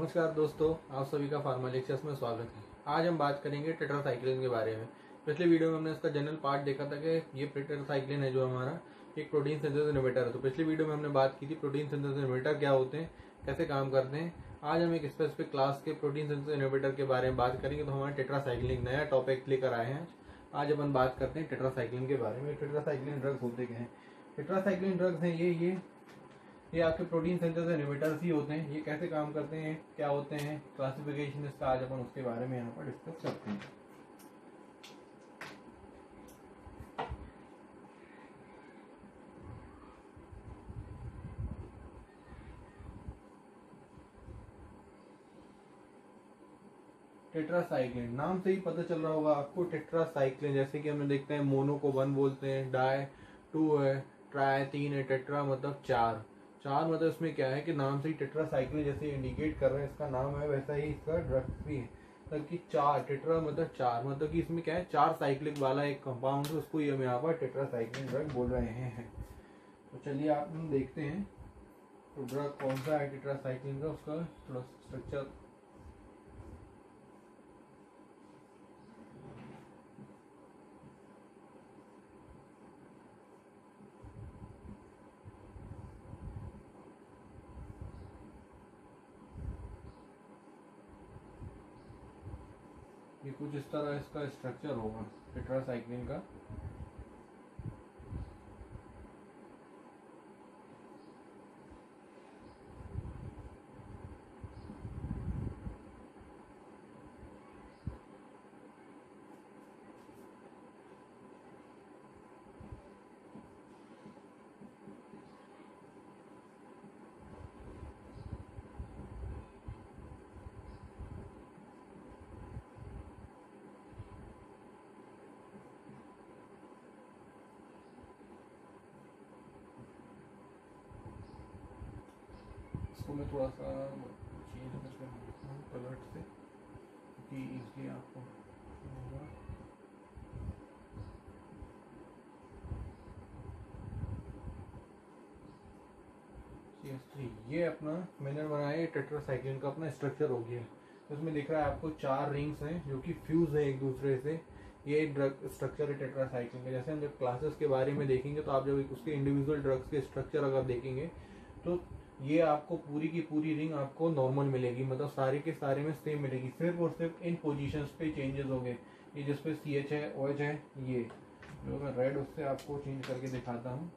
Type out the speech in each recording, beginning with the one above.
नमस्कार दोस्तों, आप सभी का फार्मा लेक्चर्स में स्वागत है। आज हम बात करेंगे टेट्रासाइक्लिन के बारे में। पिछले वीडियो में हमने इसका जनरल पार्ट देखा था कि ये टेट्रासाइक्लिन है जो हमारा एक प्रोटीन सिंथेसिस इनहिबिटर है। तो पिछली वीडियो में हमने बात की थी प्रोटीन सिंथेसिस इनहिबिटर क्या होते हैं, कैसे काम करते हैं। आज हम एक स्पेसिफिक क्लास के प्रोटीन सिंथेसिस इनहिबिटर के बारे में बात करेंगे। तो हमारे टेट्रासाइक्लिन नया टॉपिक लेकर आए हैं। आज अपन बात करते हैं टेट्रासाइक्लिन के बारे में। टेट्रासाइक्लिन ड्रग्स होते क्या हैं? टेट्रासाइक्लिन ड्रग्स हैं ये आपके प्रोटीन सिंथेसिस इनहिबिटर्स ही होते हैं। ये कैसे काम करते हैं, क्या होते हैं, क्लासिफिकेशन इसका आज अपन उसके बारे में यहाँ पर डिस्कस करते हैं। टेट्रासाइक्लिन नाम से ही पता चल रहा होगा आपको। टेट्रासाइक्लिन जैसे कि हमने देखते हैं मोनो को 1 बोलते हैं, डाई 2 है, ट्राई 3 है, टेट्रा मतलब 4 मतलब इसमें क्या है कि नाम से ही टेट्रासाइक्लिन जैसे इंडिकेट कर रहे हैं, इसका नाम है वैसा ही इसका ड्रग्स भी है। मतलब कि 4 टेट्रा मतलब 4 मतलब कि इसमें क्या है 4 साइक्लिक वाला एक कंपाउंड है, उसको हम यहाँ पर टेट्रासाइक्लिन ड्रग बोल रहे हैं। तो चलिए आप हम देखते हैं तो ड्रग कौन सा है टेट्रासाइक्लिन का, उसका थोड़ा स्ट्रक्चर। ये कुछ इस तरह इसका स्ट्रक्चर होगा टेट्रासाइक्लिन का। इसको मैं थोड़ा सा चेंज करके देखता हूँ कलर से क्योंकि इसलिए आपको होगा। ये अपना मैंने बनाया टेट्रासाइक्लिन का अपना स्ट्रक्चर हो गया। तो इसमें दिख रहा है आपको 4 रिंग्स हैं जो कि फ्यूज है एक दूसरे से। ये ड्रग स्ट्रक्चर है टेट्रासाइक्लिन का। जैसे हम जब क्लासेस के बारे में देखेंगे तो आप जब उसके इंडिविजुअल ड्रग्स के स्ट्रक्चर अगर देखेंगे तो ये आपको पूरी की पूरी रिंग आपको नॉर्मल मिलेगी, मतलब सारे के सारे में सेम मिलेगी। सिर्फ और सिर्फ इन पोजीशंस पे चेंजेस हो गए। ये जिसपे CH है, OH है, ये जो मैं रेड उससे आपको चेंज करके दिखाता हूँ।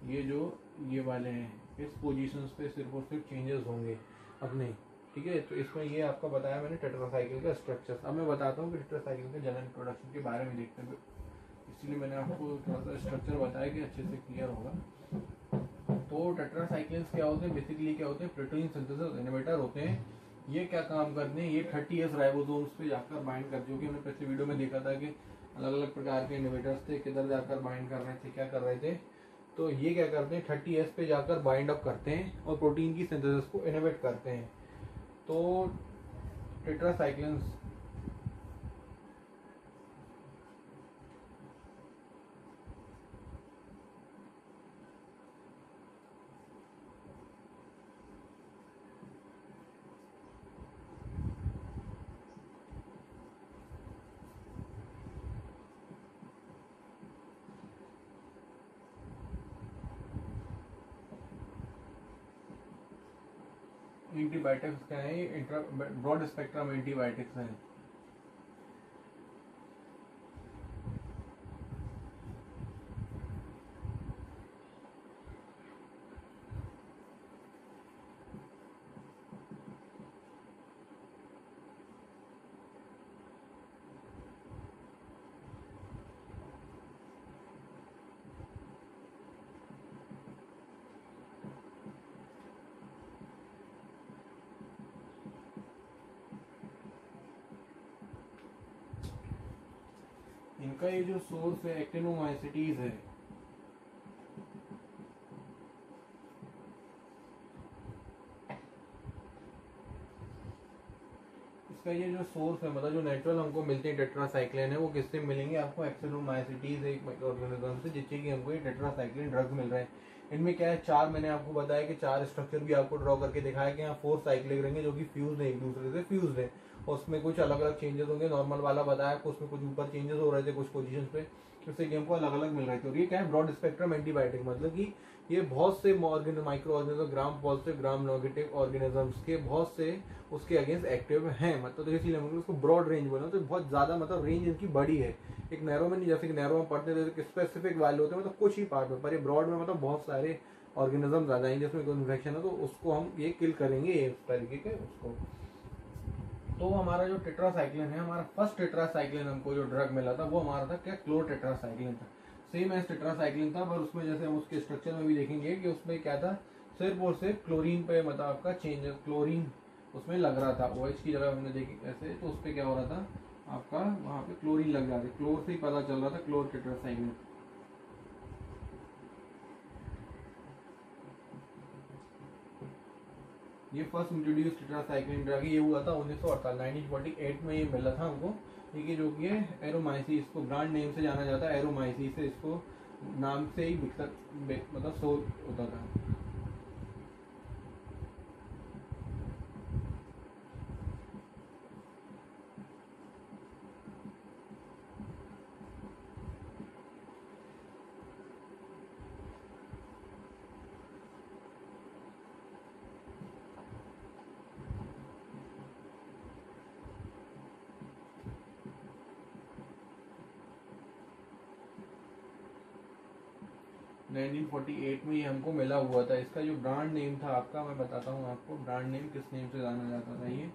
ये जो ये वाले हैं इस पोजीशंस पे सिर्फ और सिर्फ चेंजेस होंगे अपने, ठीक है। तो इसमें ये आपका बताया मैंने टेट्रासाइक्लिन का स्ट्रक्चर। अब मैं बताता हूँ कि टेट्रासाइक्लिन के जनरल इंट्रोडक्शन के बारे में देखते हैं, इसलिए मैंने आपको थोड़ा सा स्ट्रक्चर बताया कि अच्छे से क्लियर होगा। तो टेट्रासाइक्लिन्स क्या होते हैं, बेसिकली क्या होते हैं, प्रोटीन सिंथेसिस इनहिबिटर होते हैं। ये क्या काम करते हैं, ये 30S राइबोसोम्स पे जाकर बाइंड करते हैं। जो कि हमने पिछले वीडियो में देखा था कि अलग अलग प्रकार के इनहिबिटर्स थे, किधर जाकर बाइंड कर रहे थे, क्या कर रहे थे। तो ये क्या करते हैं 30S पे जाकर बाइंड अप करते हैं और प्रोटीन की सिंथेसिस को इनहिबिट करते हैं। तो टेट्रासाइक्लिन्स एंटीबायोटिक्स क्या है, ये ब्रॉड स्पेक्ट्रम एंटीबायोटिक्स हैं। इनका ये जो सोर्स है एक्टिनोमाइसिटीज है। इसका ये जो सोर्स है, मतलब जो नेचुरल हमको मिलते हैं टेट्रासाइक्लिन है, वो किससे मिलेंगे आपको? एक्सेलोमाइसिटीज एक माइक्रो ऑर्गेनिज्म से, जिससे कि हमको ये टेट्रासाइक्लिन ड्रग्स मिल रहे हैं। इनमें क्या है, चार, मैंने आपको बताया कि चार स्ट्रक्चर भी आपको ड्रॉ करके दिखाया कि यहाँ 4 साइक्लिक रहेंगे जो कि फ्यूज है, एक दूसरे से फ्यूज है। उसमें कुछ अलग अलग चेंजेस होंगे, नॉर्मल वाला बताया आपको, उसमें कुछ ऊपर चेंजेस हो रहे थे कुछ पोजीशन पे, जिससे कि हमको अलग अलग मिल रहे थे। और ये क्या है, ब्रॉड स्पेक्ट्रम एंटीबायोटिक, मतलब कि ये बहुत से micro organism, gram positive gram negative organisms के बहुत से उसके अगेंस्ट एक्टिव हैं, मतलब तो इसलिए हम उसको ब्रॉड रेंज बोला, तो बहुत ज्यादा मतलब रेंज इनकी बड़ी है। एक नैरो में नहीं, जैसे कि नैरो में पढ़ते थे स्पेसिफिक वैल्यू होते हैं मतलब कुछ ही पार्ट में, पर ये ब्रॉड में मतलब बहुत सारे ऑर्गेनिज्म आ जाएंगे जिसमें कोई इन्फेक्शन है तो उसको हम ये किल करेंगे, ये उस तरीके के उसको। तो हमारा जो टेट्रासाइक्लिन है, हमारा फर्स्ट टेट्रासाइक्लिन हमको जो ड्रग मिला था वो हमारा था क्या, क्लोर टेट्रासाइक्लिन था। सेम एज टेट्रासाइक्लिन था, पर उसमें जैसे हम उसके स्ट्रक्चर में भी देखेंगे कि उसमें क्या था, सिर्फ और सिर्फ क्लोरीन पे मतलब आपका चेंज, क्लोरीन उसमें लग रहा था। OH की जगह हमने देखी ऐसे, तो उस पर क्या हो रहा था आपका, वहाँ पे क्लोरीन लग जाते, क्लोर से ही पता चल रहा था क्लोर टेट्रासाइक्लिन। ये फर्स्ट इंट्रोड्यूस टेट्रासाइक्लिन ड्रग ये हुआ था 1948 में, ये मिला था हमको। ठीक है, जो कि है एरोमाइसिस, इसको ब्रांड नेम से जाना जाता है, एरोमाइसिस से इसको नाम से ही मतलब शो होता था। नाइनटीन 48 में ये हमको मिला हुआ था। इसका जो ब्रांड नेम था आपका, मैं बताता हूँ आपको ब्रांड नेम किस नेम से जाना जाता था। ये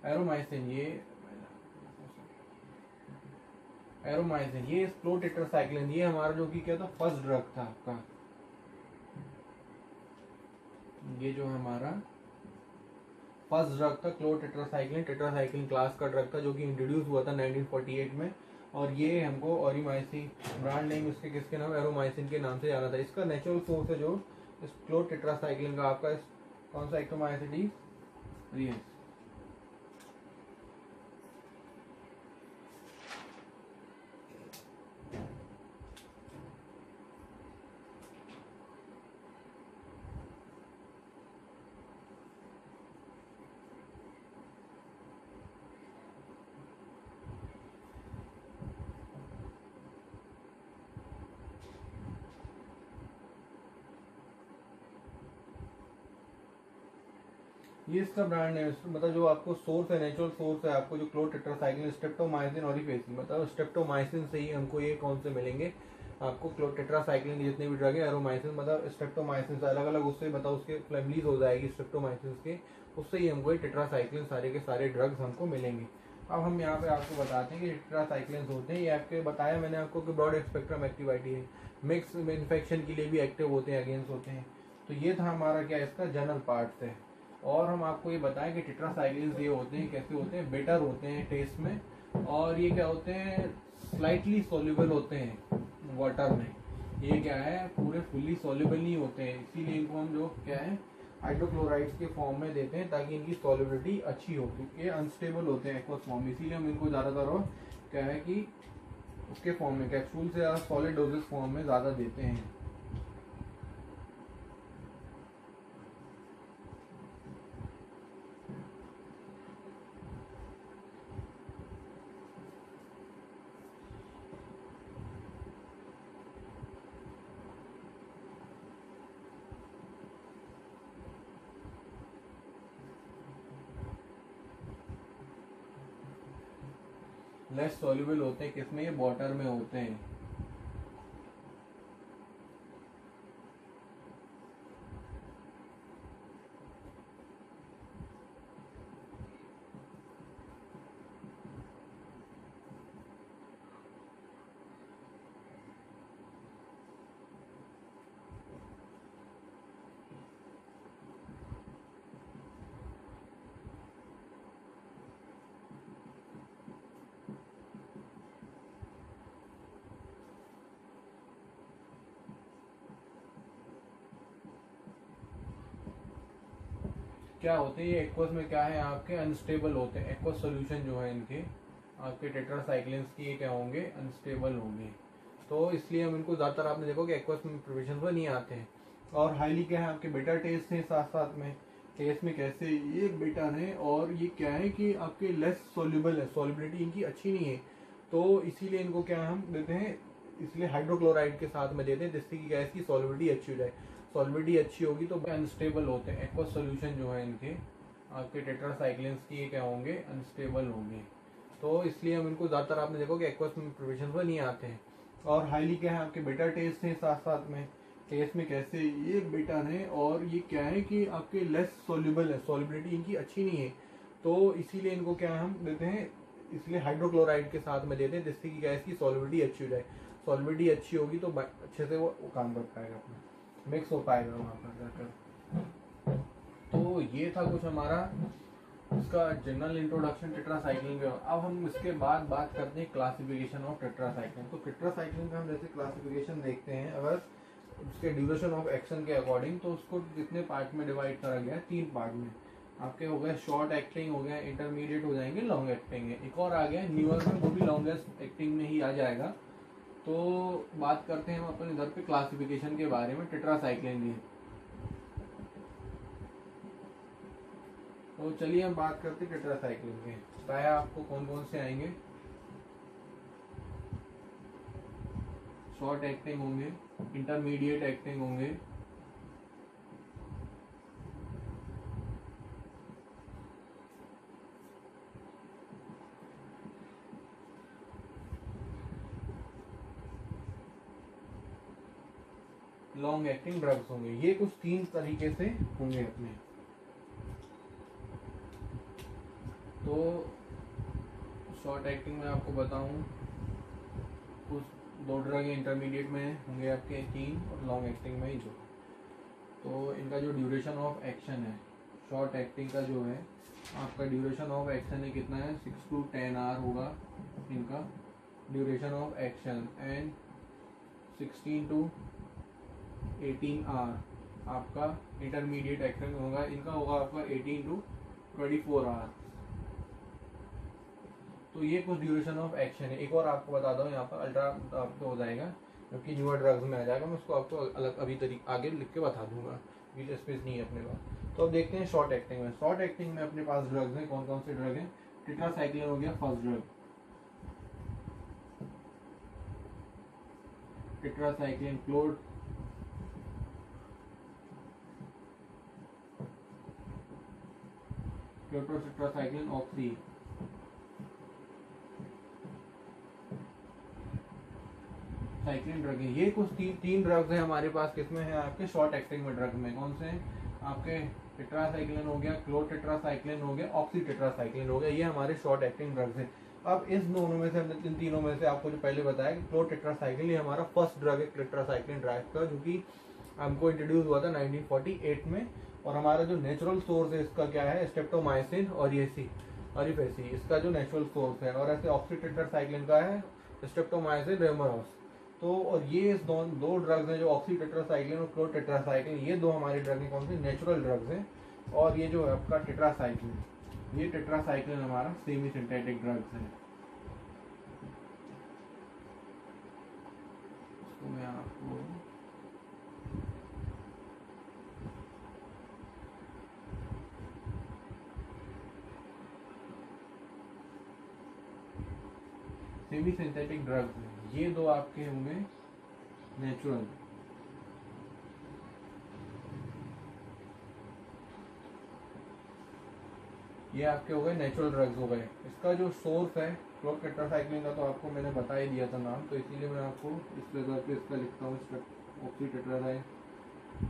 एरोमाइसिन, ये क्लोर टेट्रासाइक्लिन, ये हमारा जो कि क्या था, फर्स्ट ड्रग था आपका। ये जो हमारा फर्स्ट ड्रग था क्लोर टेट्रासाइक्लिन, टेट्रासाइक्लिन क्लास का ड्रग था जो कि इंट्रोड्यूस हुआ था 1948 में। और ये हमको ओरिमाइसिन, ब्रांड नेम इसके किसके नाम, एरोमाइसिन के नाम से जाना था। इसका नेचुरल सोर्स है जो इस क्लोर टेट्रासाइक्लिन का आपका कौन सा, एक्टोमाइसिटीज रिएंस। ये इसका ब्रांड है, मतलब जो आपको सोर्स है, नेचुरल सोर्स है आपको जो क्लोर टेट्रासाइक्लिन, स्ट्रेप्टोमाइसिन ऑरिफेसी, मतलब स्ट्रेप्टोमाइसिन से ही हमको ये कौन से मिलेंगे आपको, क्लोर टेट्रासाइक्लिन के जितने भी ड्रग है, एरोमाइसिन मतलब स्ट्रेप्टोमाइसिन से अलग अलग, उससे मतलब उसके फैमिलीज हो जाएगी स्ट्रेप्टोमाइसिन के, उससे ही हमको ये टेट्रासाइक्लिन सारे के सारे ड्रग्स हमको मिलेंगे। अब हम यहाँ पे आपको बताते हैं कि टेट्रासाइक्लिन होते हैं, ये आपके बताया मैंने आपको कि ब्रॉड स्पेक्ट्रम एक्टिविटी है, मिक्स इन्फेक्शन के लिए भी एक्टिव होते हैं, अगेंस्ट होते हैं। तो ये था हमारा क्या, इसका जनरल पार्ट है। और हम आपको ये बताएं कि टेट्रासाइक्लिन्स ये होते हैं कैसे होते हैं, बेटर होते हैं टेस्ट में, और ये क्या होते हैं, स्लाइटली सोल्यूबल होते हैं वाटर में। ये क्या है, पूरे फुल्ली सोल्यूबल नहीं होते हैं, इसीलिए इनको हम जो क्या है हाइड्रोक्लोराइड्स के फॉर्म में देते हैं ताकि इनकी सॉल्युबिलिटी अच्छी हो, क्योंकि अनस्टेबल होते हैं एक्वस फॉर्म में, इसीलिए हम इनको ज़्यादातर और क्या है कि उसके फॉर्म में, कैप्सूल से ज़्यादा सॉलिड डोजेस फॉर्म में ज़्यादा देते हैं। लेस सॉल्युबल होते हैं किसमें, ये वाटर में होते हैं। क्या होते हैं ये एक्वस में, क्या है आपके अनस्टेबल होते हैं। एक्वस सोल्यूशन जो है इनके आपके टेट्रासाइक्लिन्स की ये क्या होंगे, अनस्टेबल होंगे। तो इसलिए हम इनको ज़्यादातर आपने देखो कि एक्वस में प्रिपरेशन में नहीं आते हैं। और हाईली क्या है आपके बेटा टेस्ट हैं, साथ साथ में टेस्ट में कैसे ये बेटर है, और ये क्या है कि आपके लेस सोल्यूबल है, सोल्युबिलिटी इनकी अच्छी नहीं है। तो इसीलिए इनको क्या हम देते हैं, इसलिए हाइड्रोक्लोराइड के साथ में देते हैं जिससे कि गैस की सॉल्युबिलिटी अच्छी हो जाए। सॉल्युबिलिटी अच्छी होगी तो अनस्टेबल होते हैं। एक्वस सोल्यूशन जो है इनके आपके टेट्रासाइक्लिन्स की ये क्या होंगे, अनस्टेबल होंगे। तो इसलिए हम इनको ज़्यादातर आपने देखो कि एक्वस में प्रिपरेशन में नहीं आते हैं। और हाईली क्या है आपके बेटा टेस्ट हैं, साथ साथ में टेस्ट में कैसे ये बेटर है, और ये क्या है कि आपके लेस सोल्यूबल है, सोल्युबिलिटी इनकी अच्छी नहीं है। तो इसीलिए इनको क्या हम देते हैं, इसलिए हाइड्रोक्लोराइड के साथ में देते हैं जिससे कि गैस की सॉल्युबिलिटी अच्छी हो जाए। सॉल्युबिलिटी अच्छी होगी तो अच्छे से वो काम कर पाएगा, अपना मिक्स हो पाएगा वहाँ पर जाकर। तो ये था कुछ हमारा इसका जनरल इंट्रोडक्शन टेट्रासाइक्लिन का। अब हम इसके बाद बात करते हैं क्लासिफिकेशन ऑफ टेट्रासाइक्लिन। तो टेट्रासाइक्लिन का हम जैसे क्लासिफिकेशन देखते हैं, अगर उसके ड्यूरेशन ऑफ एक्शन के अकॉर्डिंग, तो उसको कितने पार्ट में डिवाइड करा गया है, 3 पार्ट में। आपके हो गए शॉर्ट एक्टिंग, हो गया इंटरमीडिएट, हो जाएंगे लॉन्ग एक्टिंग है। एक और आ गया न्यूअर में, वो भी लॉन्गेस्ट एक्टिंग में ही आ जाएगा। तो बात करते हैं हम अपन इधर पे क्लासिफिकेशन के बारे में टेट्रासाइक्लिन की। तो चलिए हम बात करते हैं टेट्रासाइक्लिन के। बताया आपको कौन कौन से आएंगे, शॉर्ट एक्टिंग होंगे, इंटरमीडिएट एक्टिंग होंगे, लॉन्ग एक्टिंग ड्रग्स होंगे। ये कुछ 3 तरीके से होंगे अपने। तो शॉर्ट एक्टिंग में आपको बताऊं, कुछ 2 ड्रग इंटरमीडिएट में होंगे आपके 3, और लॉन्ग एक्टिंग में ही 2। तो इनका जो ड्यूरेशन ऑफ एक्शन है, शॉर्ट एक्टिंग का जो है आपका ड्यूरेशन ऑफ एक्शन है कितना है, 6 to 10 आवर होगा इनका duration of action, and 16 to 18 hour आपका इंटरमीडिएट एक्शन होगा। इनका होगा आपका 18 to 24 आवर। तो ये कुछ ड्यूरेशन ऑफ एक्शन है। एक और आपको बता दो, यहाँ पर अल्ट्रा आपको हो जाएगा क्योंकि न्यूअर ड्रग्स में आ जाएगा, मैं उसको आपको अलग अभी आगे लिख के बता दूंगा, बीच स्पेस नहीं है अपने पास। तो अब देखते हैं शॉर्ट एक्टिंग में। शॉर्ट एक्टिंग में अपने पास ड्रग्स हैं, कौन कौन से ड्रग हैं। टेट्रासाइक्लिन हो गया first drug, tetracycline क्लोड, tetracycline oxy, cyclin drug है। ये कुछ 3 ड्रग्स हैं हमारे पास, किसमें है आपके शॉर्ट एक्टिंग में ड्रग में। कौन से हैं आपके, टेट्रासाइक्लिन हो गया, क्लोर टेट्रासाइक्लिन हो गया, ऑक्सी टेट्रासाइक्लिन हो गया। ये हमारे शॉर्ट एक्टिंग ड्रग्स हैं। अब इस दोनों में से, इन तीनों में से आपको जो पहले बताया कि क्लोर टेट्रासाइक्लिन ये हमारा फर्स्ट ड्रग है टेट्रासाइक्लिन ड्रग का, जो कि हमको इंट्रोड्यूस हुआ था 1948 में। और हमारा जो नेचुरल सोर्स है इसका क्या है, स्ट्रेप्टोमाइसिन और ऑरिफेसी, इसका जो नेचुरल सोर्स है। और ऐसे ऑक्सी टेट्रासाइक्लिन का है स्ट्रेप्टोमाइसिन रेमोरस। तो और ये इस 2 ड्रग्स हैं जो ऑक्सी टेट्रासाइक्लिन और क्लोर टेट्रासाइक्लिन, ये 2 हमारे ड्रग हैं कौन से, नेचुरल ड्रग्स हैं। और ये जो है आपका टेट्रासाइक्लिन, ये टेट्रासाइक्लिन हमारा सेमी सिंथेटिक ड्रग्स है। तो मैं आपको सेमी सिंथेटिक ड्रग्स हैं, ये 2 आपके होंगे नेचुरल। ये आपके हो गए नेचुरल ड्रग्स हो गए। इसका जो सोर्स है क्लोर टेट्रासाइक्लिन का तो आपको मैंने बता ही दिया था नाम, तो इसीलिए मैं आपको इस जगह पे इसका लिखता हूँ, ऑक्सी टेट्रासाइक्लिन,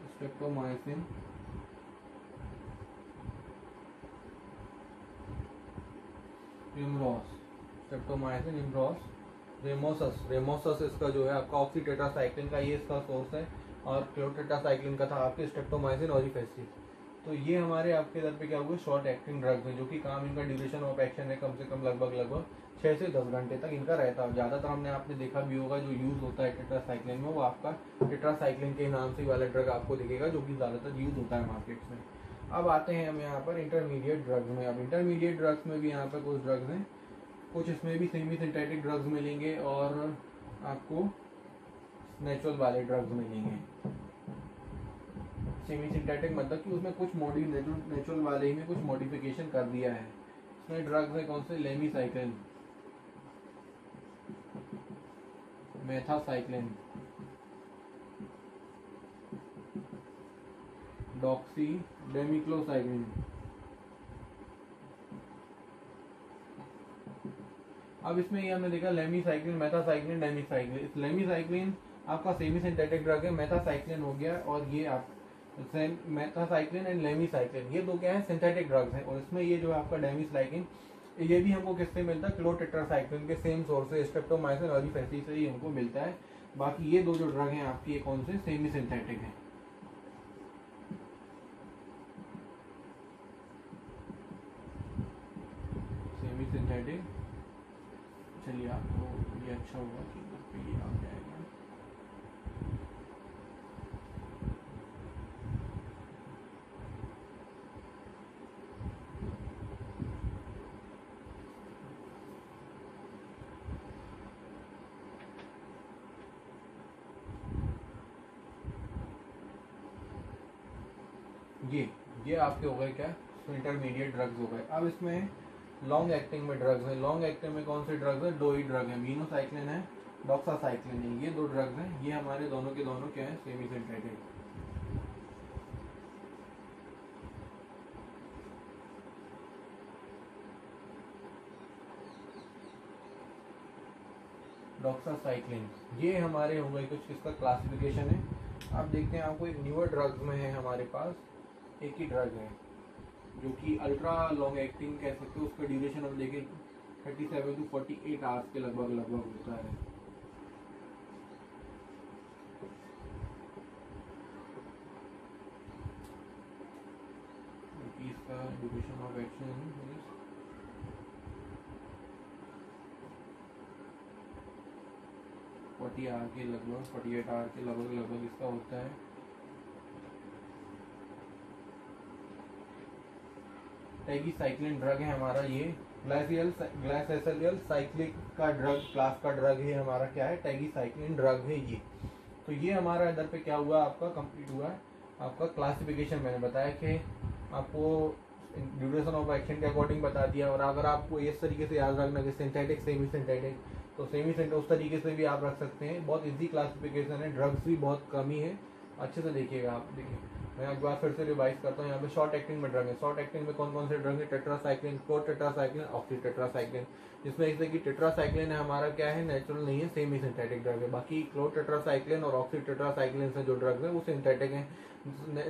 स्ट्रेप्टोमाइसिन, इमरोस, स्ट्रेप्टोमाइसिन, इमरोस, रेमोसस इसका जो है आपका ऑक्सी टेट्रासाइक्लिन का, ये इसका सोर्स है। और क्लोर टेट्रासाइक्लिन का था आपके स्ट्रेप्टोमाइसिन ऑरिफेसी। तो ये हमारे आपके इधर पे क्या हुआ, शॉर्ट एक्टिंग ड्रग्स है, जो कि काम इनका ड्यूरेशन ऑफ एक्शन है कम से कम लगभग 6 से 10 घंटे तक इनका रहता है। ज़्यादातर हमने आपने देखा भी होगा जो यूज़ होता है टेट्रासाइक्लिन में, वो आपका टेट्रासाइक्लिन के नाम से वाला ड्रग आपको दिखेगा, जो कि ज़्यादातर यूज़ होता है मार्केट्स में। अब आते हैं हम यहाँ पर इंटरमीडिएट ड्रग्स में। अब इंटरमीडिएट ड्रग्स में भी यहाँ पर कुछ ड्रग्स हैं, कुछ इसमें भी सेमी सिंथेटिक ड्रग्स मिलेंगे और आपको नेचुरल वाले ड्रग्स मिलेंगे। सेमी सिंथेटिक मतलब कि उसमें कुछ नेचुरल वाले ही में कुछ मॉडिफिकेशन कर दिया है। इसमें ड्रग्स है कौन से, लेमीसाइक्लिन, मेथासाइक्लिन, डॉक्सी डेमिक्लोसाइक्लिन। अब इसमें ये हमने देखा लेमीसाइक्लिन, मेथासाइक्लिन, डेमिसाइक्लिन। लेमीसाइक्लिन आपका सेमी सिंथेटिक ड्रग है, मेथासाइक्लिन हो गया, और ये आप मेथासाइक्लिन एंड लेमीसाइक्लिन, ये दो क्या है, सिंथेटिक ड्रग्स हैं। और इसमें ये जो है आपका डेमिसाइक्लिन, ये भी हमको किससे मिलता है, क्लोटेट्रासाइक्लिन के सेम सोर्स से, स्ट्रेप्टोमाइसिन ऑरिफेसी से ही हमको मिलता है। बाकी ये दो जो ड्रग हैं आपकी, ये कौन से, सेमी सिंथेटिक है। सेमी सिंथेटिक, चलिए आपको ये अच्छा होगा कि इधर पे ये आ जाएगा। ये आपके हो गए क्या, इंटरमीडिएट ड्रग्स हो गए। अब इसमें लॉन्ग एक्टिंग में ड्रग्स है। लॉन्ग एक्टिंग में कौन से ड्रग्स है, दो ही ड्रग है, मीनोसाइक्लिन है, डॉक्सासाइक्लिन है, ये दो ड्रग्स हैं। ये हमारे दोनों के दोनों क्या है, सेमी सिंथेटिक। डॉक्सासाइक्लिन, ये हमारे हो गए कुछ, इसका क्लासिफिकेशन है। आप देखते हैं आपको एक न्यूअर ड्रग्स में है हमारे पास एक ही ड्रग है जो कि अल्ट्रा लॉन्ग एक्टिंग कह सकते हो। उसका ड्यूरेशन हम देखें 37 to 48 आवर्स के लगभग होता है। इसका ड्यूरेशन ऑफ एक्शन 40 आवर के लगभग, 48 आवर के लगभग इसका होता है। टैगीसाइक्लिन ड्रग है हमारा, ये ग्लाइसेसोलियल साइक्लिक का ड्रग क्लास का ड्रग है हमारा, क्या है, टैगीसाइक्लिन ड्रग है ये। तो ये हमारा इधर पे क्या हुआ, आपका कंप्लीट हुआ है। आपका क्लासिफिकेशन मैंने बताया कि आपको ड्यूरेशन ऑफ एक्शन के अकॉर्डिंग बता दिया। और अगर आपको इस तरीके से याद रखना कि सिंथेटिक सेमी सिंथेटिक, तो सेमी सिंथेटिक उस तरीके से भी आप रख सकते हैं। बहुत इजी क्लासिफिकेशन है, ड्रग्स भी बहुत कम ही है, अच्छे से देखिएगा आप। देखिए मैं एक बार फिर से रिवाइज करता हूँ। यहाँ पे शॉर्ट एक्टिंग में ड्रग है। शॉर्ट एक्टिंग में कौन कौन से ड्रग है, टेट्रासाइक्लिन, क्लोटेट्रासाइक्लिन, ऑक्सीटेट्रासाइक्लिन। जिसमें जैसे कि टेट्रासाइक्लिन है हमारा क्या है, नेचुरल नहीं है, सेमी सिंथेटिक ड्रग है। बाकी क्लोटेट्रासाइक्लिन और ऑक्सीटेट्रासाइक्लिन से जो ड्रग्स है वो सिंथेटिक है,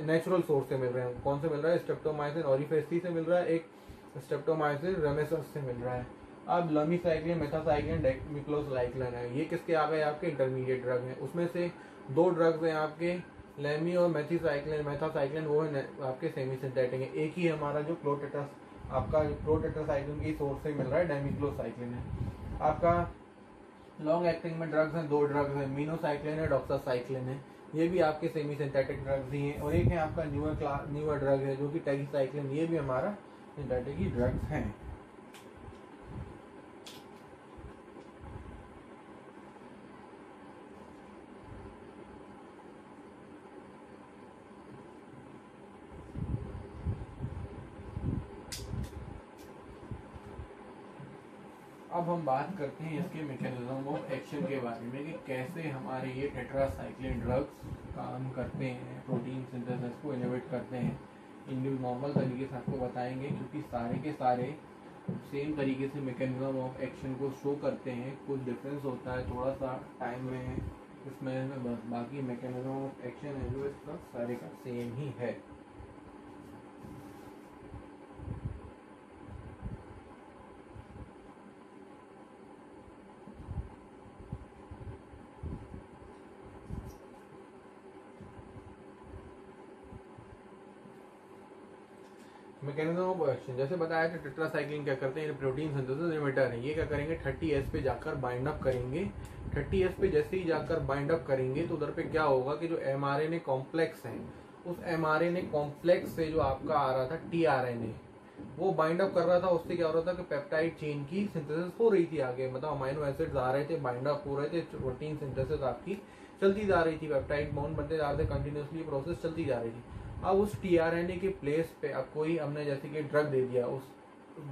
नेचुरल सोर्स से मिल रहे हैं। कौन से मिल रहा है, स्ट्रेप्टोमाइसिन ऑरिफेसी से मिल रहा है, एक स्ट्रेप्टोमाइसिन रेमेसस से मिल रहा है। अब लेमीसाइक्लिन, मेथासाइक्लिन, डेमिक्लोसाइक्लिन है, ये किसके आ गए, आपके इंटरमीडिएट ड्रग हैं। उसमें से दो ड्रग्स हैं आपके लेमी और मेथासाइक्लिन, वो है आपके सेमी सिंथेटिक है। एक ही हमारा जो आपका क्लोटेट्रासाइक्लिन की सोर्स से मिल रहा है, डेमिक्लोसाइक्लिन है। आपका लॉन्ग एक्टिंग में ड्रग्स हैं, दो ड्रग्स हैं, मीनोसाइक्लिन है, डॉक्सासाइक्लिन है, ये भी आपके सेमी सिंथेटिक ड्रग्स ही हैं। और एक है आपका न्यूअर ड्रग है जो कि टैगीसाइक्लिन, ये भी हमारा सिंथेटिक ही ड्रग्स हैं। अब हम बात करते हैं इसके मैकेनिज्म ऑफ एक्शन के बारे में कि कैसे हमारे ये टेट्रासाइक्लिन ड्रग्स काम करते हैं, प्रोटीन सिंथेसिस को इनहिबिट करते हैं। इन नॉर्मल तरीके से आपको बताएंगे क्योंकि सारे के सारे सेम तरीके से मैकेनिज्म ऑफ एक्शन को शो करते हैं। कुछ डिफरेंस होता है थोड़ा सा टाइम में इसमें, बस बाकी मैकेनिज्म ऑफ एक्शन है जो इसका सारे का सेम ही है। मैकेनिज्म ऑफ एक्शन जैसे बताया था, टेट्रासाइक्लिन क्या करते हैं, प्रोटीन सिंथेसिस इनहिबिटर है। ये क्या करेंगे, 30S पे जाकर बाइंड अप करेंगे। 30S पे जैसे ही जाकर बाइंड अप करेंगे तो उधर पे क्या होगा कि जो mRNA कॉम्प्लेक्स है, उस mRNA कॉम्प्लेक्स से जो आपका आ रहा था tRNA, वो बाइंड अप कर रहा था। उससे क्या हो रहा था कि पेप्टाइड चेन की सिंथेसिस हो रही थी आगे, मतलब अमाइनो एसिड्स आ रहे थे, बाइंड अप हो रहे थे, प्रोटीन सिंथेसिस आपकी चलती जा रही थी, पेप्टाइड बॉन्ड बनते जा रहे थे, कंटिन्यूसली प्रोसेस चलती जा रही थी। अब उस tRNA के प्लेस पे अब कोई हमने जैसे कि ड्रग दे दिया, उस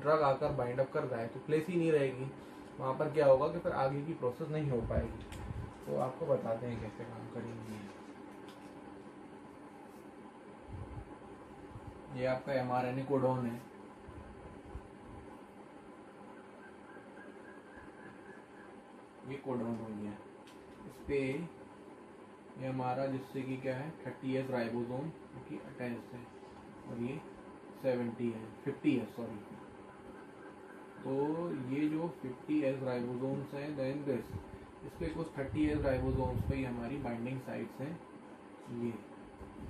ड्रग आकर बाइंड अप कर रहा है तो प्लेस ही नहीं रहेगी वहां पर। क्या होगा कि फिर आगे की प्रोसेस नहीं हो पाएगी। तो आपको बताते हैं कैसे काम करेंगे। ये आपका mRNA कोडॉन है, ये कोडॉन हो गया। इस पे ये हमारा जिससे कि क्या है 30S राइबोसोम की अटैच है, और ये 70 है 50S सॉरी। तो ये जो 50S राइबोसोम्स हैं, देन दिस, इस पे कुछ 30S राइबोसोम्स पे हमारी बाइंडिंग साइट्स हैं। ये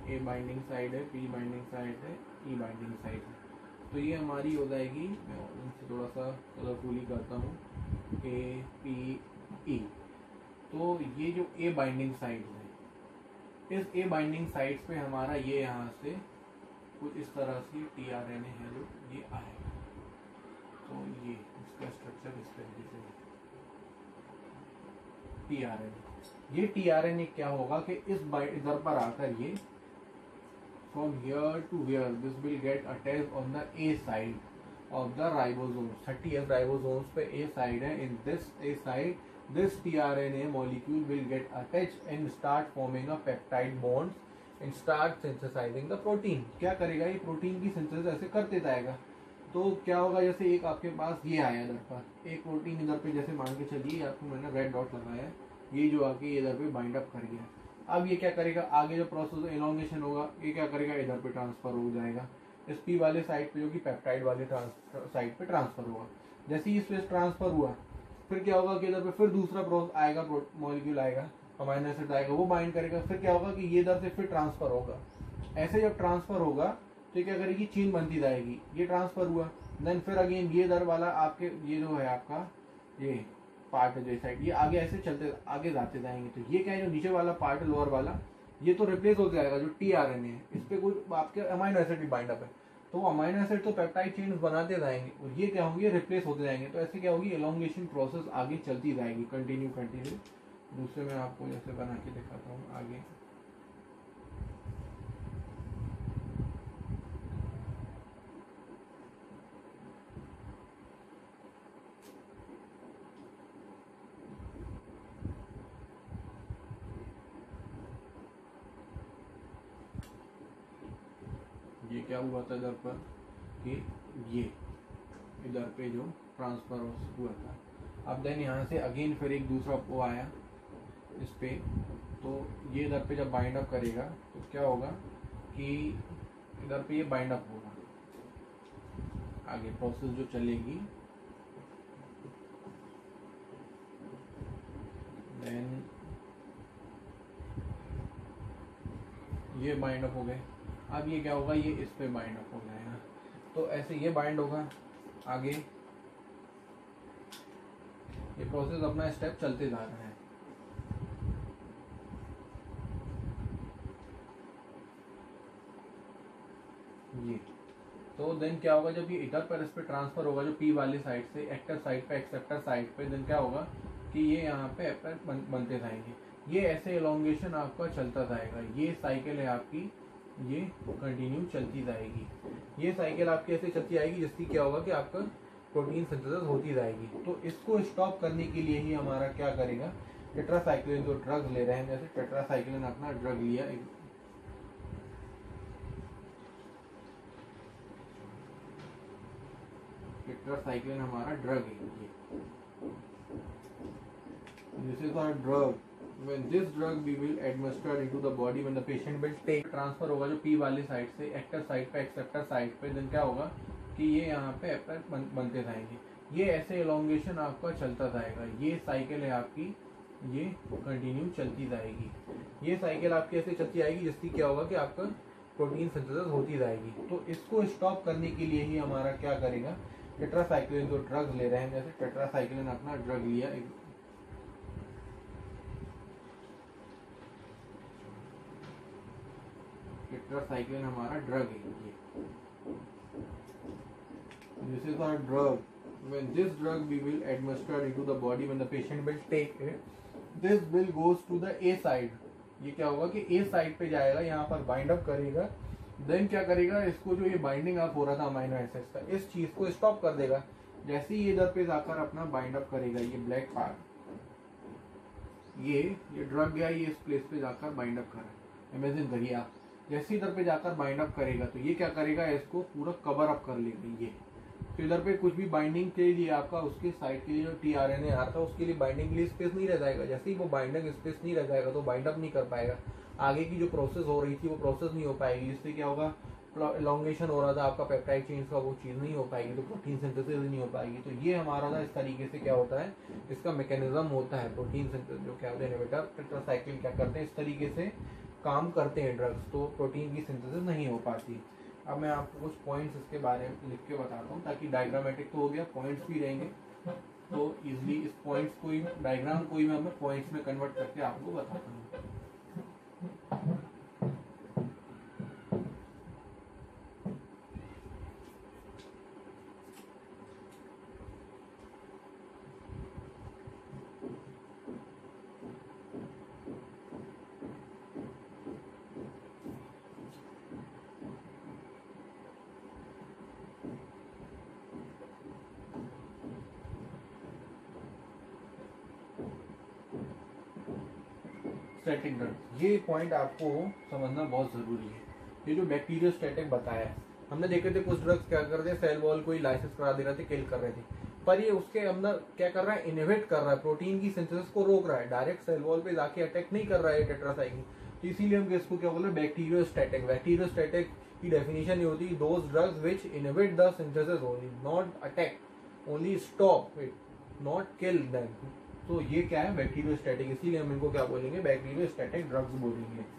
ए बाइंडिंग साइड है, पी बाइंडिंग साइड है, ई बाइंडिंग साइड है। तो ये हमारी हो जाएगी, मैं इनसे थोड़ा सा कलरफुली करता हूँ, ए पी ई। तो ये जो ए बाइंडिंग साइड है, इस ए बाइंडिंग साइट्स पे हमारा ये यहाँ से कुछ इस तरह से tRNA है जो ये आएगा। तो ये इसका स्ट्रक्चर इस तरीके से tRNA। ये tRNA क्या होगा कि इधर पर आकर ये from here to here this will get attached on the A side of the ribosomes। 30S ribosomes पे A side है। In this A side this tRNA molecule will get attached and start forming a peptide bonds and start synthesizing the protein। क्या करेगा ये, protein की synthesis ऐसे करते जाएगा। तो क्या होगा, जैसे एक आपके पास ये आया इधर पर, एक प्रोटीन इधर पे जैसे मान के चलिए, आपको मैंने रेड डॉट लगाया, ये जो आके इधर पे बाइंड अप कर गया। अब ये क्या करेगा, आगे जो प्रोसेस एलोंगेशन होगा, ये क्या करेगा, इधर पे ट्रांसफर हो जाएगा इस पी वाले साइड पे, जो कि पेप्टाइड वाले साइड पे ट्रांसफर होगा। जैसे ही इस पे ट्रांसफर हुआ, फिर क्या होगा कि इधर पे फिर दूसरा प्रोसेस आएगा, मॉलिक्यूल आएगा, अमाइनो एसिड आएगा, वो बाइंड करेगा। फिर क्या होगा कि ये इधर से फिर ट्रांसफर होगा। ऐसे जब ट्रांसफर होगा तो क्या करेगी, चेन बनती जाएगी। ये ट्रांसफर हुआ, देन फिर अगेन ये इधर वाला आपके ये जो है आपका ये पार्ट है जो साइड, ये आगे ऐसे चलते आगे जाते जाएंगे। तो ये क्या है, जो नीचे वाला पार्ट है लोअर वाला, ये तो रिप्लेस हो जाएगा जो tRNA है। इस पे कुछ आपके अमाइनो एसिड भी बाइंड अप है, तो अमाइनो एसिड तो पेप्टाइड चेन बनाते जाएंगे और ये क्या होंगे, रिप्लेस होते जाएंगे। तो ऐसे क्या होगी, एलोंगेशन प्रोसेस आगे चलती जाएगी, कंटिन्यू। दूसरे में आपको जैसे बना के दिखाता हूँ आगे। ये क्या हुआ था इधर पर कि ये इधर पे जो ट्रांसफर हुआ था। अब देन यहाँ से अगेन फिर एक दूसरा वो आया इस पे, तो ये इधर पे जब बाइंड अप करेगा तो क्या होगा कि इधर पे ये बाइंड अप होगा, आगे प्रोसेस जो चलेगी। देन ये बाइंड अप हो गए। अब ये क्या होगा, ये इस पे बाइंड अप हो जाएगा। तो ऐसे ये बाइंड होगा आगे, ये प्रोसेस अपना स्टेप चलते जा रहा है। ये तो देन क्या होगा, जब ये इधर पर इस पे ट्रांसफर होगा, जो पी वाली साइड से एक्टिव साइड पे एक्सेप्टर साइड पे, देन क्या होगा कि ये यहाँ पे बनते जाएंगे। ये ऐसे एलोंगेशन आपका चलता जाएगा। ये साइकिल है आपकी, ये कंटिन्यू चलती जाएगी। ये साइकिल आपकी ऐसे चलती आएगी जिसकी क्या होगा कि आपका प्रोटीन सिंथेसिस होती जाएगी। तो इसको स्टॉप करने के लिए ही हमारा क्या करेगा, टेट्रासाइक्लिन जो ड्रग्स ले रहे हैं, जैसे टेट्रासाइक्लिन अपना ड्रग लिया, टेट्रासाइक्लिन हमारा ड्रग है। This is our drug. When this drug we will administer into the body, when the patient will take, transfer होगा जो P वाली साइड से एक्टिव साइड पे एक्सेप्टर साइड पे, देन क्या होगा कि ये यहाँ पे एप्टर बनते जाएंगे। ये ऐसे एलोंगेशन आपका चलता जाएगा। ये साइकिल है आपकी, ये कंटिन्यू चलती जाएगी। ये साइकिल आपकी ऐसे चलती आएगी जिसकी क्या होगा कि आपका प्रोटीन सिंथेसिस होती जाएगी। तो इसको स्टॉप करने के लिए ही हमारा क्या करेगा, टेट्रासाइक्लिन जो ड्रग ले रहे हैं, जैसे टेट्रासाइक्लिन अपना ड्रग लिया, टेट्रासाइक्लिन हमारा ड्रग है ये, this is our drug. When this drug we will administer into the body, when the patient will take it, this will goes to the A side. ये क्या होगा कि A साइड पे जाएगा, यहाँ पर बाइंड अप करेगा, देन क्या करेगा, इसको जो ये बाइंडिंग अप हो रहा था अमाइनो एसिड्स का, इस चीज को स्टॉप कर देगा। जैसे ही इधर पे जाकर अपना बाइंड अप करेगा, ये ब्लैक पार्ट, ये ड्रग गया, ये इस प्लेस पे जाकर बाइंड अप कर रहा है। इमेजिन करिए आप, जैसे इधर पे जाकर बाइंड अप करेगा तो ये क्या करेगा, इसको पूरा कवर अप कर लेगा ये। तो इधर पे कुछ भी बाइंडिंग के लिए आपका उसके साइड के लिए जो टीआरएनए आ रहा था उसके लिए बाइंडिंग के लिए स्पेस नहीं रह जाएगा। जैसे ही वो बाइंडिंग स्पेस नहीं रह जाएगा तो बाइंड अप नहीं कर पाएगा, आगे की जो प्रोसेस हो रही थी वो प्रोसेस नहीं हो पाएगी। इससे क्या होगा, एलोंगेशन हो रहा था आपका पेप्टाइड चेन्स का, वो चीज़ नहीं हो पाएगी, तो प्रोटीन सिंथेसिस नहीं हो पाएगी। तो ये हमारा था, इस तरीके से क्या होता है, इसका मैकेनिज्म होता है प्रोटीन सिंथेसिस, जो क्या होता है इनहिबिटर टेट्रासाइक्लिन क्या करते हैं, इस तरीके से काम करते हैं ड्रग्स, तो प्रोटीन की सिंथेसिस नहीं हो पाती। अब मैं आपको कुछ पॉइंट्स इसके बारे में लिख के बताता हूँ, ताकि डायग्रामेटिक तो हो गया, पॉइंट्स भी रहेंगे, तो इजीली इस पॉइंट्स को ही, डायग्राम को ही मैं पॉइंट्स में कन्वर्ट करके आपको बताता हूँ। स्टैटिक ड्रग, ये पॉइंट आपको समझना बहुत जरूरी है। ये जो बैक्टीरियोस्टैटिक बताया है, हमने देखे थे कुछ ड्रग्स क्या कर रहे थे, सेल वॉल को ही लाइसिस करा दे रहे थे, किल कर रहे थे, पर ये उसके अंदर क्या कर रहा है, इनहिबिट कर रहा है, प्रोटीन की सिंथेसिस को रोक रहा है, डायरेक्ट सेल वॉल पे जाके अटैक नहीं कर रहा है टेट्रासाइक्लिन। तो इसीलिए हम इसको क्या बोल रहे हैं, बैक्टीरियोस्टैटिक। बैक्टीरियोस्टैटिक की डेफिनेशन ये होती है, those drugs which inhibit the synthesis only, not attack, only stop it, not kill them. तो ये क्या है, बैक्टीरियोस्टैटिक, इसीलिए हम इनको क्या बोलेंगे, बैक्टीरियोस्टैटिक ड्रग्स बोलेंगे।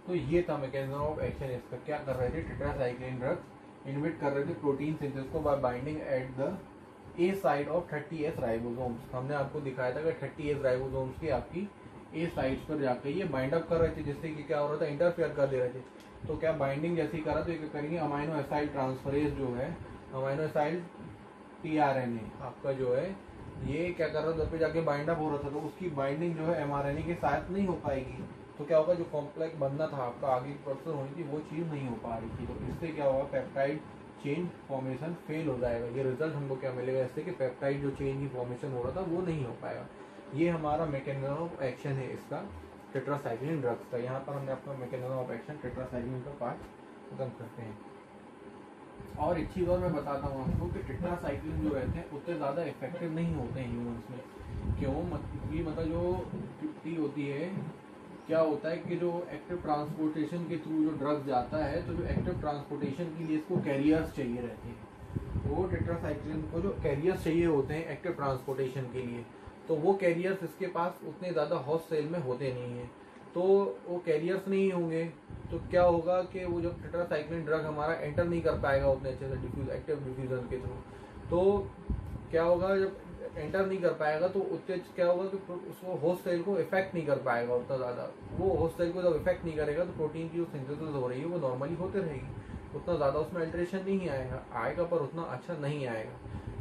तो ये था मैकेनिज्म ऑफ एक्शन इसका। क्या कर रहे थे, टेट्रासाइक्लिन ड्रग्स इनहिबिट कर रहे थे प्रोटीन सिंथेसिस को bye binding at the A side of 30S ribosomes. हमने आपको दिखाया था कि 30S राइबोसोम्स की आपकी ए साइड्स पर जाकर ये बाइंड अप कर रहे थे, जिससे कि क्या हो रहा था, इंटरफेयर कर दे रहे थे। तो क्या बाइंडिंग जैसे ही करा तो ये करेंगे, अमाइनो एसाइल ट्रांसफरेज जो है, अमाइनो एसाइल टीआरएनए आपका जो है, ये क्या कर रहा था, उधर पे जाके बाइंड अप हो रहा था, तो उसकी बाइंडिंग जो है एमआरएनए के साथ नहीं हो पाएगी। तो क्या होगा, जो कॉम्प्लेक्स बनना था आपका, आगे प्रोसेस होनी थी, वो चीज़ नहीं हो पा रही थी। तो इससे क्या होगा, पेप्टाइड चेन फॉर्मेशन फेल हो जाएगा। ये रिजल्ट हमको क्या मिलेगा इससे कि पेप्टाइड जो चेन की फॉर्मेशन हो रहा था वो नहीं हो पाएगा। ये हमारा मैकेनिज्म ऑफ एक्शन है इसका टेट्रासाइक्लिन ड्रग्स का। यहाँ पर हमने अपना मैकेनिज्म ऑफ एक्शन टेट्रासाइक्लिन का पार्ट खत्म करते हैं। और एक चीज़ और मैं बताता हूँ आपको कि टेट्रासाइक्लिन जो रहते हैं उतने ज़्यादा इफेक्टिव नहीं होते हैं ह्यूमंस में। क्यों? मतलब जो टी होती है, क्या होता है कि जो एक्टिव ट्रांसपोर्टेशन के थ्रू जो ड्रग्स जाता है, तो जो एक्टिव ट्रांसपोर्टेशन के लिए इसको कैरियर्स चाहिए रहते हैं। वो टेट्रासाइक्लिन को जो कैरियर्स चाहिए होते हैं एक्टिव ट्रांसपोर्टेशन के लिए, तो वो कैरियर्स इसके पास उतने ज़्यादा हॉस्ट सेल में होते नहीं हैं। तो वो कैरियर्स नहीं होंगे तो क्या होगा कि वो जो टेट्रासाइक्लिन ड्रग हमारा एंटर नहीं कर पाएगा उतने अच्छे से डिफ्यूज एक्टिव डिफ्यूजन के थ्रू। तो क्या होगा, जब एंटर नहीं कर पाएगा तो उससे क्या होगा कि उसको होस्ट सेल को इफेक्ट नहीं कर पाएगा उतना ज़्यादा। वो होस्ट सेल को जब इफेक्ट नहीं करेगा तो प्रोटीन की जो सिंथेसिस हो रही है वो नॉर्मली होते रहेगी, उतना ज़्यादा उसमें अल्टरेशन नहीं आएगा पर उतना अच्छा नहीं आएगा।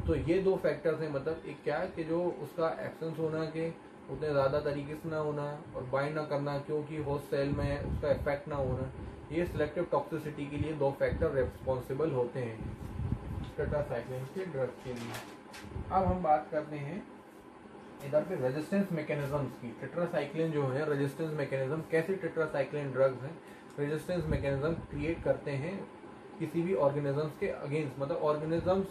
तो ये दो फैक्टर्स हैं, मतलब एक क्या है कि जो उसका एब्सेंस होना के उतने ज़्यादा तरीके से ना होना और बाइंड ना करना क्योंकि होस्ट सेल में उसका इफेक्ट ना होना, ये सिलेक्टिव टॉक्सिसिटी के लिए दो फैक्टर रिस्पॉन्सिबल होते हैं टेट्रासाइक्लिन के ड्रग के लिए। अब हम बात करते हैं इधर पे रेजिस्टेंस मैकेनिज्म्स की। टेट्रासाइक्लिन जो है रेजिस्टेंस मैकेनिज्म, कैसे टेट्रासाइक्लिन ड्रग्स हैं रेजिस्टेंस मैकेनिज्म क्रिएट करते हैं किसी भी ऑर्गेनिजम्स के अगेंस्ट। मतलब ऑर्गेनिजम्स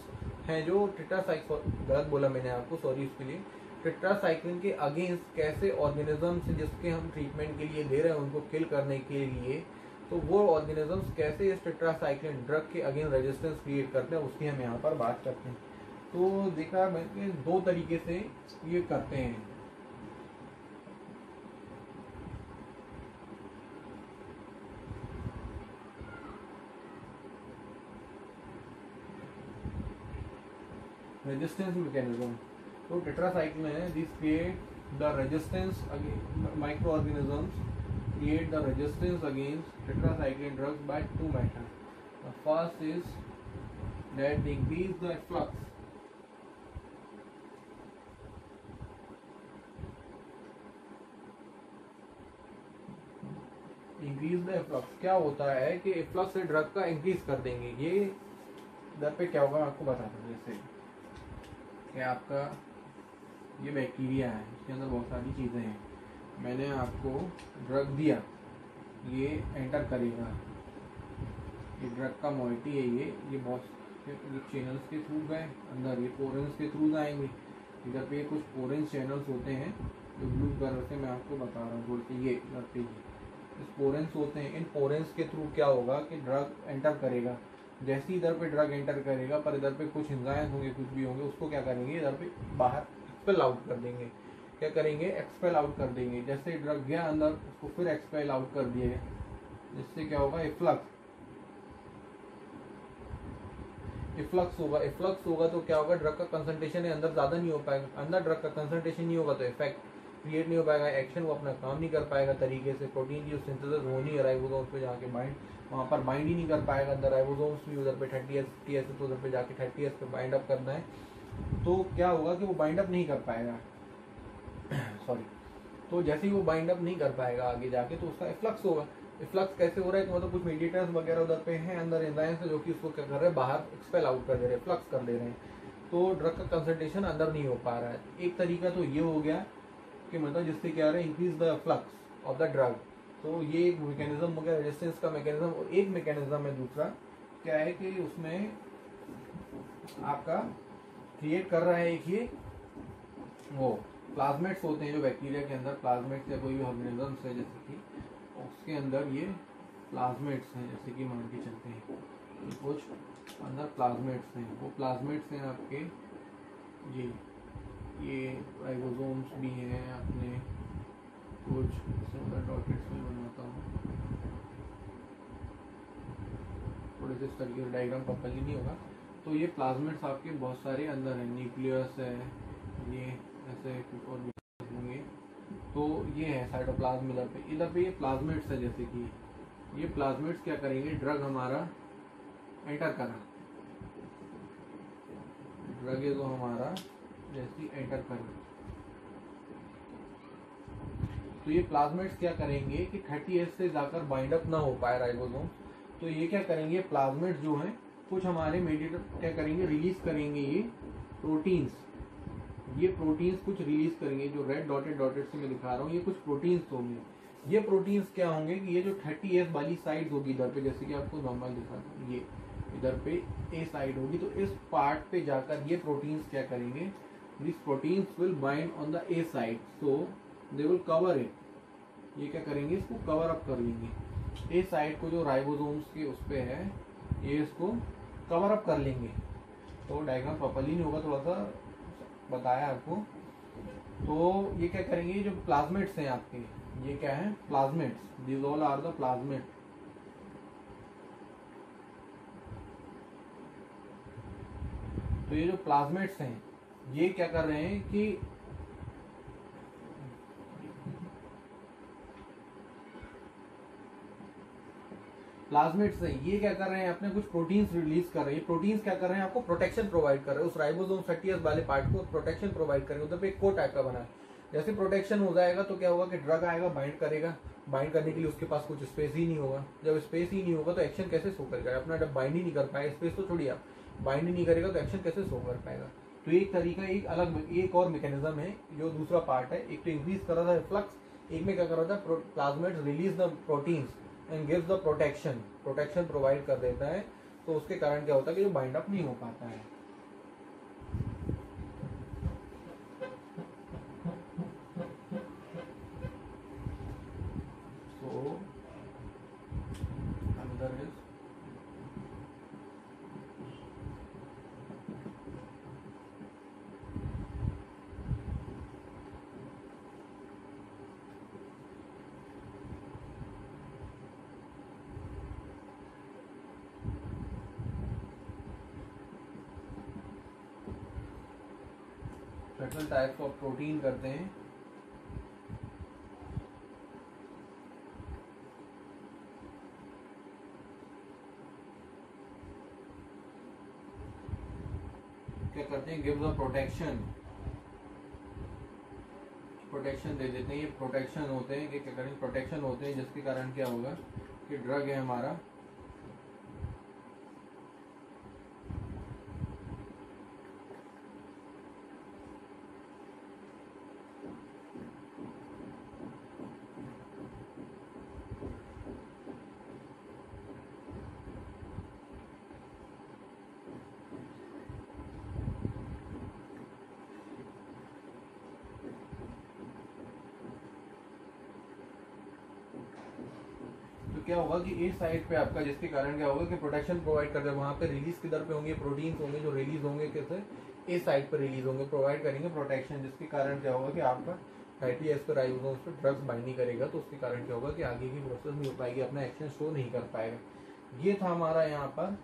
हैं जो गलत बोला मैंने आपको, सॉरी इसके लिए। टेट्रासाइक्लिन के अगेंस्ट कैसे ऑर्गेनिजम्स जिसके हम ट्रीटमेंट के लिए दे रहे हैं उनको किल करने के लिए, तो वो ऑर्गेनिजम्स कैसे इस टेट्रासाइक्लिन ड्रग के अगेंस्ट रेजिस्टेंस क्रिएट करते हैं उसकी हम यहाँ पर बात करते हैं। तो देखा मैंने दो तरीके से ये करते हैं। रेजिस्टेंस मैकेनिज्म, तो टेट्रासाइक्लिन है this create the resistance micro organisms create the resistance against tetracycline drugs by two methods. The first is that they increase the efflux. Increase the efflux, क्या होता है कि एफ्लक्स से ड्रग का increase कर देंगे। ये दर पे क्या होगा मैं आपको बताता हूँ। जैसे कि आपका ये बैक्टीरिया है, इसके अंदर बहुत सारी चीज़ें हैं, मैंने आपको ड्रग दिया, ये एंटर करेगा, ये ड्रग का मोइटी है, ये बहुत चैनल्स के थ्रू गए अंदर, ये पोरेंस के थ्रू जाएंगे। इधर पे कुछ पोरेंस चैनल्स होते हैं जो ब्लू कलर से मैं आपको बता रहा हूँ, बोलते ये इधर पे इस पोरेंस होते हैं। इन पोरेंस के थ्रू क्या होगा कि ड्रग एंटर करेगा। जैसे ही इधर पे ड्रग एंटर करेगा पर इधर पे कुछ एंजाइम्स होंगे, कुछ भी होंगे, उसको क्या करेंगे इधर पे बाहर एक्सपेल आउट कर देंगे। क्या करेंगे? एक्सपेल आउट कर देंगे। जैसे ड्रग गया अंदर उसको फिर एक्सपेल आउट कर दिया, जिससे क्या होगा इफ्लक्स होगा। इफ्लक्स होगा तो क्या होगा, ड्रग का कंसंट्रेशन है अंदर ज़्यादा नहीं हो पाएगा। अंदर ड्रग का कंसंट्रेशन नहीं होगा तो इफेक्ट क्रिएट नहीं हो पाएगा, एक्शन वो अपना काम नहीं कर पाएगा तरीके से। प्रोटीन की जो सिंथेसिस होनी है राइबोसोम्स पे जाके बाइंड, वहाँ पर बाइंड ही नहीं कर पाएगा। अंदर राइबोसोम्स भी उधर पे 30S 50S तो उधर पे जाके 30S पे बाइंड अप करना है, तो क्या होगा कि वो बाइंड अप नहीं कर पाएगा सॉरी। तो जैसे ही वो बाइंड अप नहीं कर पाएगा आगे जाके तो उसका इफ्लक्स होगा। इफ्लक्स कैसे हो रहा है तो मतलब कुछ मीडिएटर्स वगैरह उधर पे हैं अंदर एंजाइम्स जो कि उसको क्या कर रहे हैं, बाहर एक्सपेल आउट कर दे रहे हैं, फ्लक्स कर दे रहे हैं। तो ड्रग का कंसंट्रेशन अंदर नहीं हो पा रहा है। एक तरीका तो ये हो गया कि मतलब जिससे क्या है, increase the flux of the drug. तो ये एक मैकेनिज्म हो गया रेजिस्टेंस का मैकेनिज्म। और एक मैकेनिज्म है दूसरा, क्या है कि उसमें आपका क्रिएट कर रहा है एक ये वो प्लाज्मेट्स होते हैं जो बैक्टीरिया के अंदर प्लाज्मेट्स या कोई भी ऑर्गेनिजम्स है, जैसे कि उसके अंदर ये प्लाज्मेट्स हैं, जैसे कि मान के चलते हैं कि कुछ अंदर प्लाज्मेट्स हैं। वो प्लाज्मेट्स हैं आपके ये राइबोसोम्स भी हैं अपने कुछ डॉटेट्स में बनाता हूँ, थोड़े से इस तरीके से डायग्राम प्रॉपर्ली नहीं होगा। तो ये प्लाज्मेट्स आपके बहुत सारे अंदर हैं, न्यूक्लियस है, ये ऐसे कुछ और भी होंगे। तो ये है साइटोप्लाज्म। इधर पे ये प्लाज्मेट्स है, जैसे कि ये प्लाज्मेट्स क्या करेंगे, ड्रग हमारा एंटर करा, ड्रग है तो हमारा जैसे एंटर करा, तो ये प्लाज्मिड्स क्या करेंगे कि 30S से जाकर बाइंड अप ना हो पाए राइबोसोम, तो ये क्या करेंगे, प्लाज्मिड जो है कुछ हमारे मेडिएटर क्या करेंगे, रिलीज करेंगे ये प्रोटीन्स कुछ रिलीज करेंगे। जो रेड डॉटेड से मैं दिखा रहा हूँ, ये कुछ प्रोटीन्स होंगे। ये प्रोटीन्स क्या होंगे कि ये जो 30S वाली साइड होगी इधर पे, जैसे कि आपको नॉर्मल दिखा, ये इधर पे ए साइड होगी, तो इस पार्ट पे जाकर ये प्रोटीन्स क्या करेंगे, this proteins will bind on the A side, so they will cover it. ये क्या करेंगे, इसको कवर अप कर लेंगे। ए साइड को जो राइबोसोम्स के उस पे है, ये इसको कवर अप कर लेंगे। तो डायग्राम प्रॉपर्ली नहीं होगा, थोड़ा सा बताया आपको। तो ये क्या करेंगे, जो प्लाज्मिड्स हैं आपके, ये क्या है, plasmids, this all are the plasmid. तो ये जो प्लाज्मिड्स हैं, ये क्या कर रहे हैं कि प्लाज्मिड्स हैं, ये क्या कर रहे हैं, अपने कुछ प्रोटीन्स रिलीज कर रहे हैं। प्रोटीन्स क्या कर रहे हैं, आपको प्रोटेक्शन प्रोवाइड कर रहे हैं, उस राइबोसोम 30S वाले पार्ट को प्रोटेक्शन प्रोवाइड कर रहे हैं। उधर पे एक कोट टाइप का बना है, जैसे प्रोटेक्शन हो जाएगा तो क्या होगा कि ड्रग आएगा, बाइंड करेगा। बाइंड करने के लिए उसके पास कुछ स्पेस ही नहीं होगा। जब स्पेस ही नहीं होगा तो एक्शन कैसे शो करेगा, अपना जब बाइंड ही नहीं कर पाएगा, स्पेस तो छोड़िए, आप बाइंड ही नहीं करेगा तो एक्शन कैसे शो कर पाएगा। तो एक तरीका, एक अलग, एक और मैकेनिज्म है जो दूसरा पार्ट है। एक तो इंक्रीज कर रहा था फ्लक्स, एक में क्या कर रहा था, plasmids release the proteins and gives the protection provide कर देता है। तो उसके कारण क्या होता है कि जो बाइंड अप नहीं हो पाता है। So another is certain types of protein करते हैं। क्या करते हैं, गिव द प्रोटेक्शन दे देते हैं। ये प्रोटेक्शन होते हैं कि क्या करें, प्रोटेक्शन होते हैं, जिसके कारण क्या होगा कि ड्रग है हमारा क्या होगा कि ए साइड पे आपका, जिसके कारण क्या होगा कि प्रोटेक्शन प्रोवाइड कर दे। वहां पे रिलीज किधर पे होंगे, प्रोटीन्स होंगे जो रिलीज होंगे, कैसे, ए साइड पे रिलीज होंगे, प्रोवाइड करेंगे प्रोटेक्शन, जिसके कारण क्या होगा कि आपका 30S पे राइबोसोम्स पे ड्रग्स बाइंड नहीं करेगा। तो उसके कारण क्या होगा कि आगे की प्रोसेस नहीं हो पाएगी, अपना एक्शन शो नहीं कर पाएगा। ये था हमारा यहाँ पर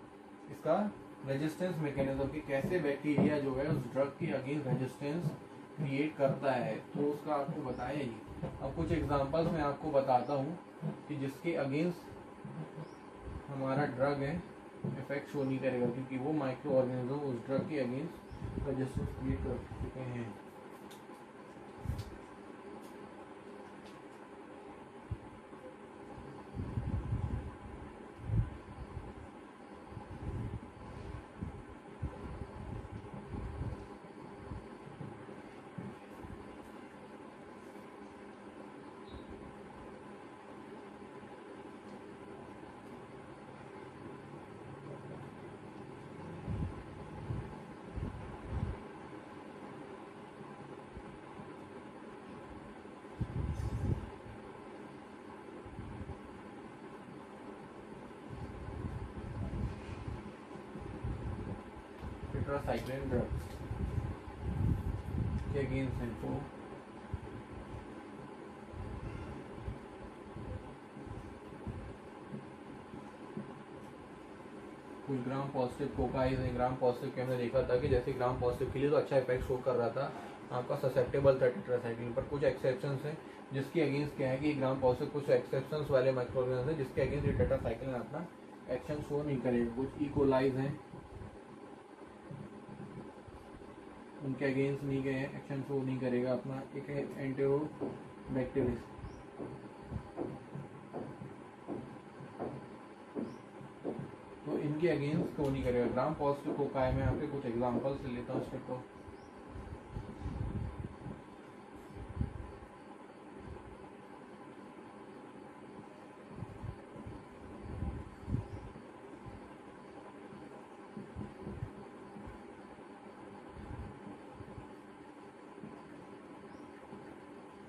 इसका रेजिस्टेंस मैकेनिज्म कि कैसे बैक्टीरिया जो है उस ड्रग के अगेंस्ट रेजिस्टेंस क्रिएट करता है। तो उसका आपको बताया ही। अब कुछ एग्जांपल्स मैं आपको बताता हूँ कि जिसके अगेंस्ट हमारा ड्रग है इफेक्ट शो नहीं करेगा, क्योंकि वो माइक्रो ऑर्गेनिज्म उस ड्रग के अगेंस्ट रेजिस्टेंस क्रिएट कर चुके हैं। टेट्रासाइक्लिन ड्रग्स के अगेंस्ट हैं। तो कुछ ग्राम पॉजिटिव कोकाइज है, ग्राम पॉजिटिव के हमने देखा था कि जैसे ग्राम पॉजिटिव के लिए तो अच्छा इफेक्ट शो कर रहा था, आपका ससेप्टेबल था टेट्रासाइक्लिन पर। कुछ एक्सेप्शंस हैं जिसके अगेंस्ट क्या है कि ग्राम पॉजिटिव कुछ एक्सेप्शंस वाले माइक्रोऑर्गेनिज्म हैं जिसके अगेंस्ट ये टेट्रासाइक्लिन अपना एक्शन शो नहीं करेगा। कुछ इकोलाइज हैं, उनके अगेंस्ट नहीं गए, एक्शन शो नहीं करेगा अपना। एक है एंटेरोबैक्टीरियस, उनके अगेंस्ट को नहीं करेगा। ग्राम पॉजिटिव कोकाई में यहाँ पे कुछ एग्जाम्पल से लेता हूँ स्टेप को।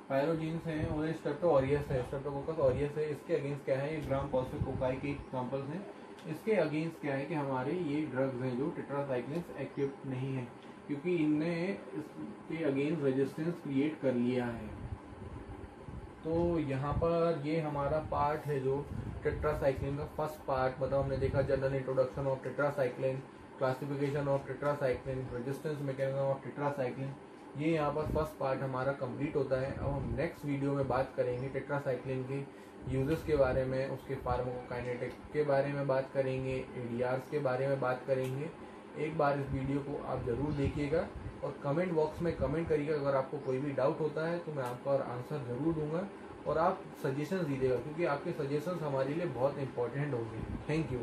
पायरोजीन्स हैं और स्ट्रेप्टोऑरियस है, स्ट्रेप्टोकोकस ऑरियस है। इसके अगेंस्ट क्या है, ये ग्राम पॉजिटिव कोकाई के एग्जाम्पल्स हैं। इसके अगेंस्ट क्या है कि हमारे ये ड्रग्स हैं जो टेट्रासाइक्लिन्स एक्टिव नहीं है, क्योंकि इनने इसके अगेंस्ट रेजिस्टेंस क्रिएट कर लिया है। तो यहाँ पर ये हमारा पार्ट है जो टेट्रासाइक्लिन का फर्स्ट पार्ट, मतलब हमने देखा general introduction of tetracycline, classification of tetracycline, resistance mechanism of tetracycline. ये यहाँ पर फर्स्ट पार्ट हमारा कंप्लीट होता है। अब हम नेक्स्ट वीडियो में बात करेंगे टेट्रासाइक्लिन के यूजेस के बारे में, उसके फार्माकोकाइनेटिक के बारे में बात करेंगे, एडीआरस के बारे में बात करेंगे। एक बार इस वीडियो को आप ज़रूर देखिएगा और कमेंट बॉक्स में कमेंट करिएगा। अगर आपको कोई भी डाउट होता है तो मैं आपका आंसर ज़रूर दूंगा, और आप सजेशंस दीजिएगा, क्योंकि आपके सजेशंस हमारे लिए बहुत इंपॉर्टेंट होंगे। Thank you.